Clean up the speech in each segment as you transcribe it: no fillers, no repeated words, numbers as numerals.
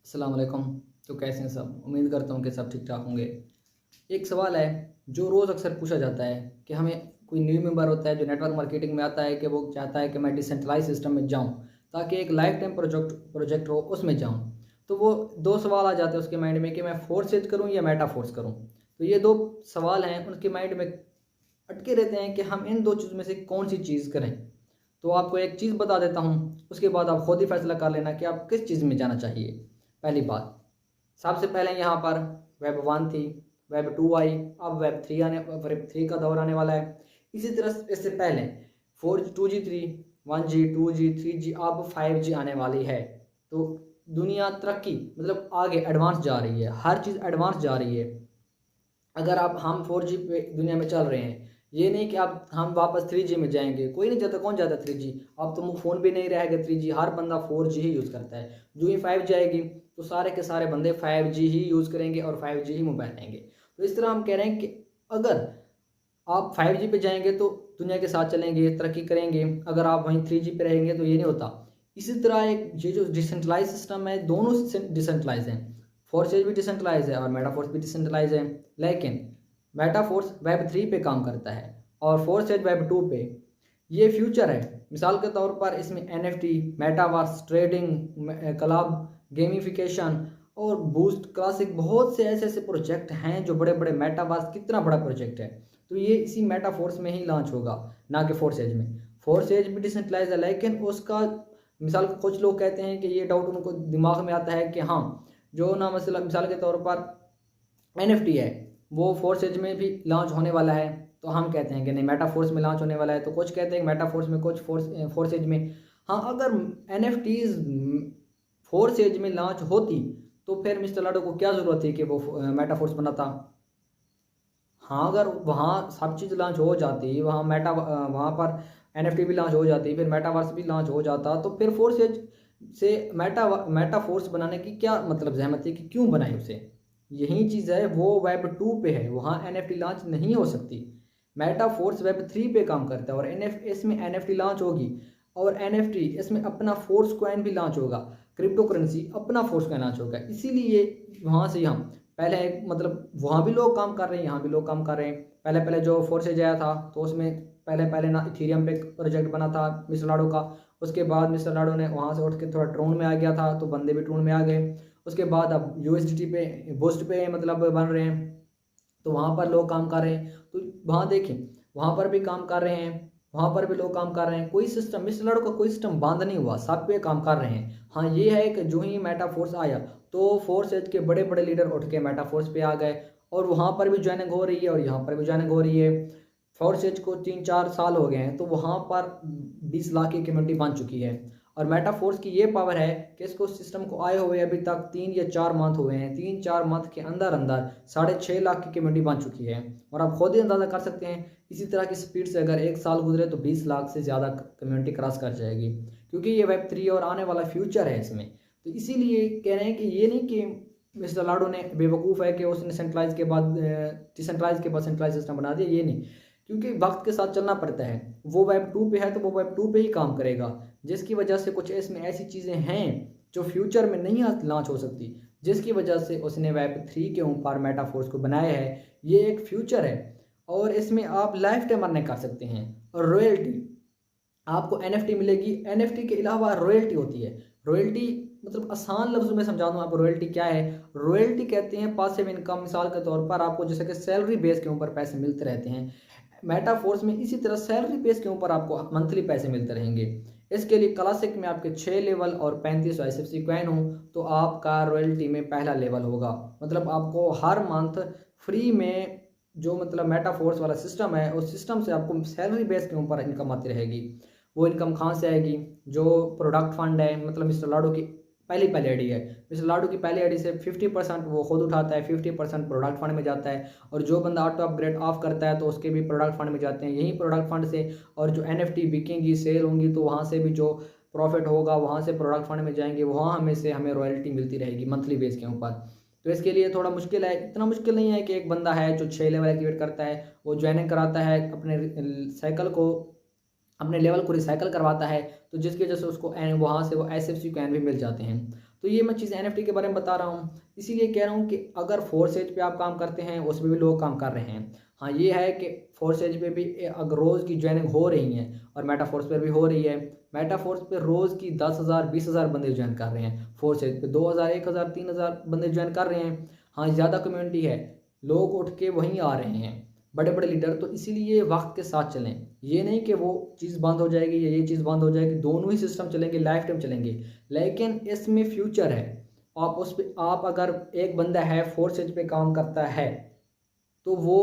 अस्सलाम वालेकुम। तो कैसे हैं सब? उम्मीद करता हूँ कि सब ठीक ठाक होंगे। एक सवाल है जो रोज़ अक्सर पूछा जाता है कि हमें कोई न्यू मेंबर होता है जो नेटवर्क मार्केटिंग में आता है कि वो चाहता है कि मैं डिसेंट्रलाइज सिस्टम में जाऊँ ताकि एक लाइफ टाइम प्रोजेक्ट हो उसमें जाऊँ। तो वो दो सवाल आ जाते हैं उसके माइंड में कि मैं फोर्स एज करूँ या मेटा फोर्स करूँ। तो ये दो सवाल हैं उनके माइंड में अटके रहते हैं कि हम इन दो चीज़ में से कौन सी चीज़ करें। तो आपको एक चीज़ बता देता हूँ, उसके बाद आप खुद ही फैसला कर लेना कि आप किस चीज़ में जाना चाहिए। पहली बात, सबसे पहले यहाँ पर वेब 1 थी, वेब 2 आई, अब वेब 3 का दौर आने वाला है। इसी तरह इससे पहले 4 2G 3 1G 2G 3G अब 5G आने वाली है। तो दुनिया तरक्की मतलब आगे एडवांस जा रही है, हर चीज़ एडवांस जा रही है। अगर आप हम 4G पे दुनिया में चल रहे हैं, ये नहीं कि आप हम वापस 3G में जाएंगे। कोई नहीं जाता, कौन जाता 3G? अब तो फ़ोन भी नहीं रहेगा 3G, हर बंदा 4G ही यूज़ करता है। जो ही 5G आएगी तो सारे के सारे बंदे 5G ही यूज़ करेंगे और 5G ही मोबाइल लेंगे। तो इस तरह हम कह रहे हैं कि अगर आप 5G पे जाएंगे तो दुनिया के साथ चलेंगे, तरक्की करेंगे। अगर आप वहीं 3G पे रहेंगे तो ये नहीं होता। इसी तरह एक ये जो डिसेंट्रलाइज सिस्टम है, दोनों डिसेंट्रलाइज हैं। फोर्सेज भी डिसेंट्रलाइज है और मेटाफोर्स भी डिसेंट्रलाइज है। लेकिन मेटाफोर्स वेब 3 पे काम करता है और फोर्सेज वेब 2 पे। ये फ्यूचर है। मिसाल के तौर पर इसमें NFT, metaverse, trading, club, gamification और बूस्ट क्लासिक बहुत से ऐसे ऐसे प्रोजेक्ट हैं जो बड़े बड़े। मेटावर्स कितना बड़ा प्रोजेक्ट है, तो ये इसी मेटाफोर्स में ही लॉन्च होगा, ना कि फोर्स एज में। फोर्स एज भी डिसेंट्रलाइज है लेकिन उसका मिसाल कुछ लोग कहते हैं कि ये डाउट उनको दिमाग में आता है कि हाँ, जो ना मसला मिसाल के तौर पर NFT है वो फोर्स एज में भी लॉन्च होने वाला है। तो हम कहते हैं कि नहीं, मेटाफोर्स में लॉन्च होने वाला है। तो कुछ कहते हैं मेटाफोर्स में, कुछ फोर्स एज में। हाँ, अगर NFTs फोर्स एज में लॉन्च होती तो फिर मिस्टर लाडो को क्या ज़रूरत थी कि वो मेटाफोर्स बनाता। हाँ, अगर वहाँ सब चीज़ लॉन्च हो जाती, वहाँ पर NFT भी लॉन्च हो जाती, फिर मेटावर्स भी लॉन्च हो जाता, तो फिर फोर्स एज से मेटाफोर्स बनाने की क्या मतलब जहमत थी कि क्यों बनाई उसे। यही चीज़ है, वो वेब 2 पे है, वहाँ NFT लॉन्च नहीं हो सकती। मेटाफोर्स वेब 3 पे काम करता है और इसमें NFT लॉन्च होगी। और NFT इसमें अपना फोर्स कॉइन भी लॉन्च होगा, क्रिप्टो करेंसी अपना फोर्स कॉइन लॉन्च होगा। इसीलिए वहाँ से हम पहले मतलब वहाँ भी लोग काम कर रहे हैं, यहाँ भी लोग काम कर रहे हैं। पहले पहले जो फोर्सेज आया था तो उसमें पहले पहले ना इथीरियम पे प्रोजेक्ट बना था मिस्टर लाडो का। उसके बाद मिस्टर लाडो ने वहाँ से उठ के थोड़ा ट्रोन में आ गया था तो बंदे भी ट्रोन में आ गए। उसके बाद अब USDT पे, बूस्ट पे मतलब बन रहे हैं, तो वहाँ पर लोग काम कर रहे हैं। तो वहाँ देखें, वहाँ पर भी काम कर रहे हैं, वहाँ पर भी लोग काम कर रहे हैं। कोई सिस्टम मिस्टर लाडो का कोई सिस्टम बंद नहीं हुआ, सब पे काम कर रहे हैं। हाँ, ये है कि जो ही मेटाफोर्स आया तो फोर्स एज के बड़े बड़े लीडर उठ के मेटाफोर्स पे आ गए और वहाँ पर भी ज्वाइनिंग हो रही है और यहाँ पर भी ज्वाइनिंग हो रही है। फोर्स एज को 3-4 साल हो गए हैं तो वहाँ पर 20 लाख की कम्युनिटी बन चुकी है। और मेटाफोर्स की ये पावर है कि इसको सिस्टम को आए हुए अभी तक 3 या 4 मंथ हुए हैं। 3-4 मंथ के अंदर अंदर 6.5 लाख की कम्युनिटी बन चुकी है। और आप खुद ही अंदाज़ा कर सकते हैं इसी तरह की स्पीड से अगर 1 साल गुजरे तो 20 लाख से ज़्यादा कम्युनिटी क्रॉस कर जाएगी, क्योंकि ये वेब 3 और आने वाला फ्यूचर है इसमें। तो इसीलिए कह रहे हैं कि ये नहीं कि मिस्टर लाडो ने बेवकूफ़ है कि उसने सेंट्रलाइज के बाद डिसेंट्रलाइज के बाद सेंट्रलाइज सिस्टम बना दिया, ये नहीं। क्योंकि वक्त के साथ चलना पड़ता है। वो वेब 2 पे है तो वो वेब 2 पे ही काम करेगा, जिसकी वजह से कुछ इसमें ऐसी चीज़ें हैं जो फ्यूचर में नहीं लॉन्च हो सकती, जिसकी वजह से उसने वेब 3 के ऊपर मेटाफोर्स को बनाया है। ये एक फ्यूचर है और इसमें आप लाइफ टाइम अर्निंग कर सकते हैं। और रॉयल्टी आपको NFT मिलेगी। NFT के अलावा रॉयल्टी होती है। रॉयल्टी मतलब आसान लफ्ज़ों में समझा दूँ आपको, रॉयल्टी क्या है। रॉयल्टी कहते हैं पासिव इनकम। मिसाल के तौर पर आपको जैसे कि सैलरी बेस के ऊपर पैसे मिलते रहते हैं, मेटाफोर्स में इसी तरह सैलरी बेस के ऊपर आपको मंथली पैसे मिलते रहेंगे। इसके लिए क्लासिक में आपके 6 लेवल और 35 ICFC कॉइन हो तो आपका रॉयल्टी में पहला लेवल होगा। मतलब आपको हर मंथ फ्री में जो मतलब मेटाफोर्स वाला सिस्टम है उस सिस्टम से आपको सैलरी बेस के ऊपर इनकम आती रहेगी। वो इनकम कहाँ से आएगी? जो प्रोडक्ट फंड है, मतलब मिस्टर लाडो की पहली पहली आईडी है, मिस्टर लाडो की पहली आईडी से 50% वो खुद उठाता है, 50% प्रोडक्ट फंड में जाता है। और जो बंदा ऑटो अपग्रेड ऑफ करता है तो उसके भी प्रोडक्ट फंड में जाते हैं, यही प्रोडक्ट फंड से। और जो NFT बिकेंगी, सेल होंगी, तो वहाँ से भी जो प्रॉफिट होगा वहाँ से प्रोडक्ट फंड में जाएंगे, वहाँ हमें रॉयल्टी मिलती रहेगी मंथली बेस के ऊपर। तो इसके लिए थोड़ा मुश्किल है, इतना मुश्किल नहीं है कि एक बंदा है जो 6 लेवल एक्टिवेट करता है, वो ज्वाइनिंग कराता है, अपने साइकिल को, अपने लेवल को रिसाइकल करवाता है, तो जिसकी वजह से उसको वहाँ से वो ICFC कॉइन भी मिल जाते हैं। तो ये मैं चीज़ NFT के बारे में बता रहा हूँ, इसीलिए कह रहा हूँ कि अगर फोर्स एज पे आप काम करते हैं उसमें भी लोग काम कर रहे हैं। हाँ ये है कि फोर्स एज पे भी अगर रोज़ की ज्वाइनिंग हो रही है और मेटाफोर्स पर भी हो रही है। मेटाफोर्स पे रोज़ की 10,000 20,000 बंदे ज्वाइन कर रहे हैं, फोर्स एज पे 2,000 1,000 3,000 बंदे ज्वाइन कर रहे हैं। हाँ ज़्यादा कम्युनिटी है, लोग उठ के वहीं आ रहे हैं बड़े बड़े लीडर। तो इसीलिए वक्त के साथ चलें, ये नहीं कि वो चीज़ बंद हो जाएगी या ये चीज़ बंद हो जाएगी, दोनों ही सिस्टम चलेंगे, लाइफ टाइम चलेंगे। लेकिन इसमें फ्यूचर है। आप उस पर आप अगर एक बंदा है फोर्स एज पे काम करता है तो वो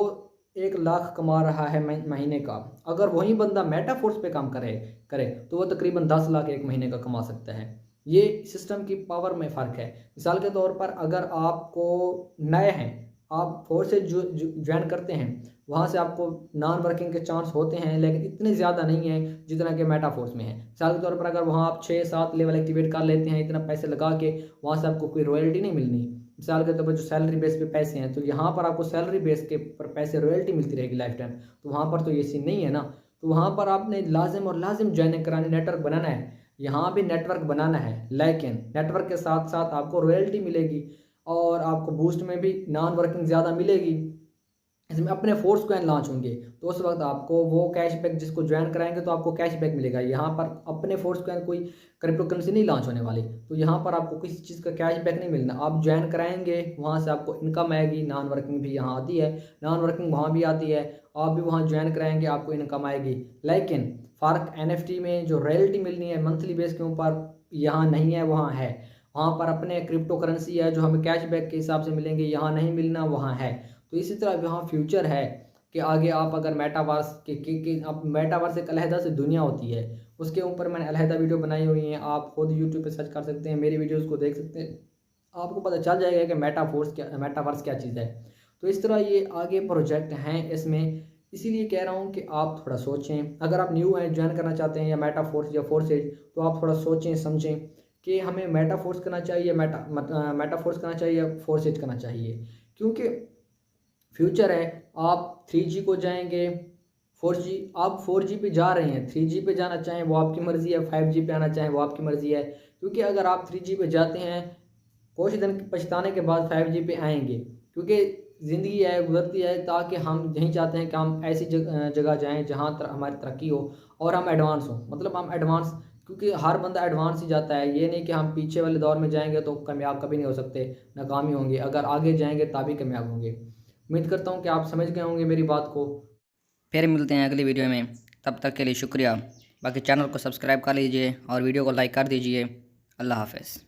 1 लाख कमा रहा है महीने का। अगर वही बंदा मेटाफोर्स पे काम करे करे तो वो तकरीबन 10 लाख एक महीने का कमा सकता है। ये सिस्टम की पावर में फ़र्क है। मिसाल के तौर पर अगर आपको नए हैं, आप फोर्स से ज्वाइन करते हैं, वहाँ से आपको नॉन वर्किंग के चांस होते हैं लेकिन इतने ज़्यादा नहीं है जितना कि मेटाफोर्स में है। मिसाल के तौर पर अगर वहाँ आप 6-7 लेवल एक्टिवेट कर लेते हैं इतना पैसे लगा के, वहाँ से आपको कोई रॉयल्टी नहीं मिलनी। मिसाल के तौर पर जो सैलरी बेस पे पैसे हैं तो यहाँ पर आपको सैलरी बेस के पर पैसे रॉयल्टी मिलती रहेगी लाइफ टाइम। तो वहाँ पर तो ये सीन नहीं है ना। तो वहाँ पर आपने लाजिम और लाजिम ज्वाइनिंग करानी, नेटवर्क बनाना है। यहाँ भी नेटवर्क बनाना है लेकिन नेटवर्क के साथ साथ आपको रॉयल्टी मिलेगी और आपको बूस्ट में भी नॉन वर्किंग ज़्यादा मिलेगी। इसमें अपने फोर्स कॉइन लॉन्च होंगे तो उस वक्त आपको वो कैशबैक, जिसको ज्वाइन कराएंगे तो आपको कैशबैक मिलेगा। यहाँ पर अपने फोर्स कॉइन कोई क्रिप्टो करेंसी नहीं लॉन्च होने वाली, तो यहाँ पर आपको किसी चीज़ का कैशबैक नहीं मिलना। आप ज्वाइन कराएंगे वहाँ से आपको इनकम आएगी, नॉन वर्किंग भी यहाँ आती है, नॉन वर्किंग वहाँ भी आती है, आप भी वहाँ ज्वाइन कराएंगे आपको इनकम आएगी। लेकिन फ़र्क NFT में जो रॉयल्टी मिलनी है मंथली बेस के ऊपर, यहाँ नहीं है, वहाँ है। वहाँ पर अपने क्रिप्टो करेंसी है जो हमें कैशबैक के हिसाब से मिलेंगे, यहाँ नहीं मिलना, वहाँ है। तो इसी तरह यहाँ फ्यूचर है कि आगे आप अगर मेटावर्स के आप मेटावर्स एक अलहदा से दुनिया होती है, उसके ऊपर मैंने अलहदा वीडियो बनाई हुई हैं, आप खुद यूट्यूब पे सर्च कर सकते हैं, मेरी वीडियोस को देख सकते हैं, आपको पता चल जाएगा कि मेटावर्स क्या चीज़ है। तो इस तरह ये आगे प्रोजेक्ट हैं इसमें, इसीलिए कह रहा हूँ कि आप थोड़ा सोचें। अगर आप न्यू हैं, ज्वाइन करना चाहते हैं या मेटाफोर्स या फोर्सेज, तो आप थोड़ा सोचें समझें कि हमें मेटाफोर्स करना चाहिए, मेटाफोर्स करना चाहिए या फोर्सेज करना चाहिए। क्योंकि फ्यूचर है, आप 3G को जाएंगे, 4G, आप 4G पे जा रहे हैं, 3G पे जाना चाहें वो आपकी मर्ज़ी है, 5G पे आना चाहें वो आपकी मर्ज़ी है। क्योंकि अगर आप 3G पे जाते हैं, कुछ दिन पछताने के बाद 5G पे आएंगे, क्योंकि ज़िंदगी है, गुजरती है, ताकि हम यही चाहते हैं कि हम ऐसी जगह जाएँ जहाँ हमारी तरक्की हो और हम एडवांस हों। मतलब हम एडवांस, क्योंकि हर बंदा एडवांस ही जाता है, ये नहीं कि हम पीछे वाले दौर में जाएंगे तो कामयाब कभी नहीं हो सकते, नाकामी होंगे। अगर आगे जाएंगे तभी कामयाब होंगे। उम्मीद करता हूँ कि आप समझ गए होंगे मेरी बात को। फिर मिलते हैं अगली वीडियो में, तब तक के लिए शुक्रिया। बाकी चैनल को सब्सक्राइब कर लीजिए और वीडियो को लाइक कर दीजिए। अल्लाह हाफ़िज़।